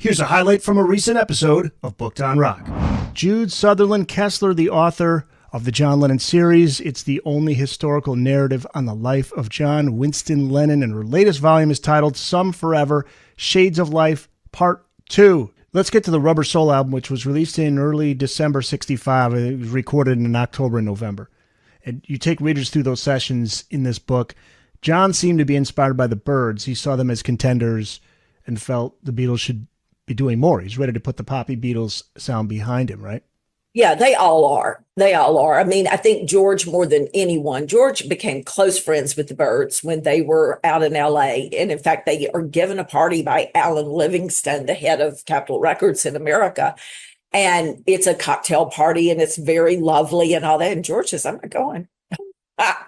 Here's a highlight from a recent episode of Booked on Rock. Jude Southerland Kessler, the author of the John Lennon series. It's the only historical narrative on the life of John Winston Lennon, and her latest volume is titled Some Forever, Shades of Life, Part 2. Let's get to the Rubber Soul album, which was released in early December 65. It was recorded in October and November. And you take readers through those sessions in this book. John seemed to be inspired by the Byrds. He saw them as contenders and felt the Beatles should be doing more. He's ready to put the poppy Beatles sound behind him, right? Yeah, they all are. They all are. I mean, I think George more than anyone. George became close friends with the Byrds when they were out in LA. And in fact, they are given a party by Alan Livingston, the head of Capitol Records in America. And it's a cocktail party and it's very lovely and all that. And George says, I'm not going.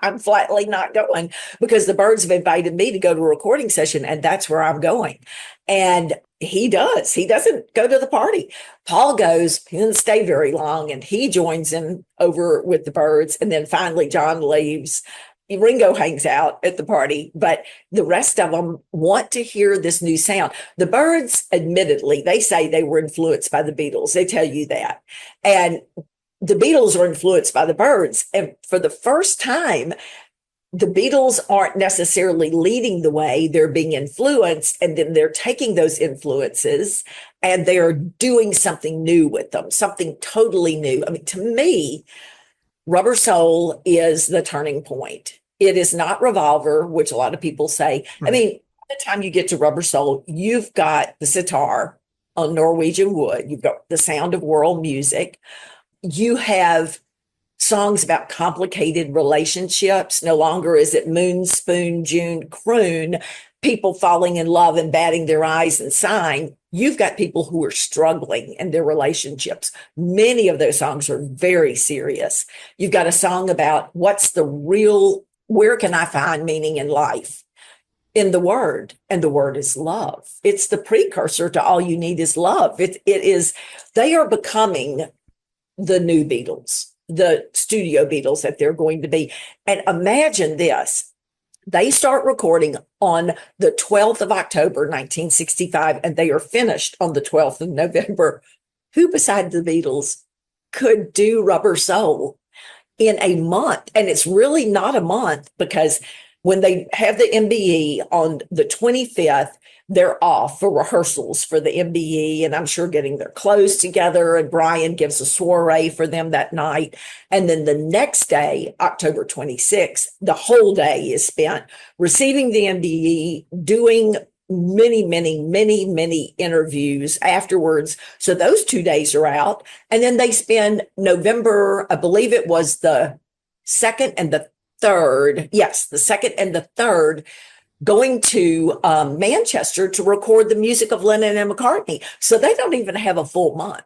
I'm flatly not going because the Byrds have invited me to go to a recording session and that's where I'm going. And he does. He doesn't go to the party. Paul goes, he doesn't stay very long, and he joins in over with the Byrds. And then finally John leaves. Ringo hangs out at the party, but the rest of them want to hear this new sound. The Byrds, admittedly, they say they were influenced by the Beatles. They tell you that. And the Beatles are influenced by the Byrds. And for the first time, the Beatles aren't necessarily leading the way. They're being influenced, and then they're taking those influences and they're doing something new with them, something totally new. I mean, to me, Rubber Soul is the turning point. It is not Revolver, which a lot of people say. Right. I mean, by the time you get to Rubber Soul, you've got the sitar on Norwegian wood. You've got the sound of world music. You have songs about complicated relationships. No longer is it moon, spoon, June, croon, people falling in love and batting their eyes and sighing. You've got people who are struggling in their relationships. Many of those songs are very serious. You've got a song about what's the real, where can I find meaning in life? In the word, and the word is love. It's the precursor to all you need is love. It is, they are becoming the new Beatles, the studio Beatles that they're going to be. And imagine this. They start recording on the 12th of October, 1965, and they are finished on the 12th of November. Who beside the Beatles could do Rubber Soul in a month? And it's really not a month because when they have the MBE on the 25th, they're off for rehearsals for the MBE, and I'm sure getting their clothes together, and Brian gives a soiree for them that night. And then the next day, October 26th, the whole day is spent receiving the MBE, doing many interviews afterwards. So those 2 days are out. And then they spend November, I believe it was the 2nd and the 3rd. Yes, the 2nd and the 3rd, going to Manchester to record the music of Lennon and McCartney. So they don't even have a full month.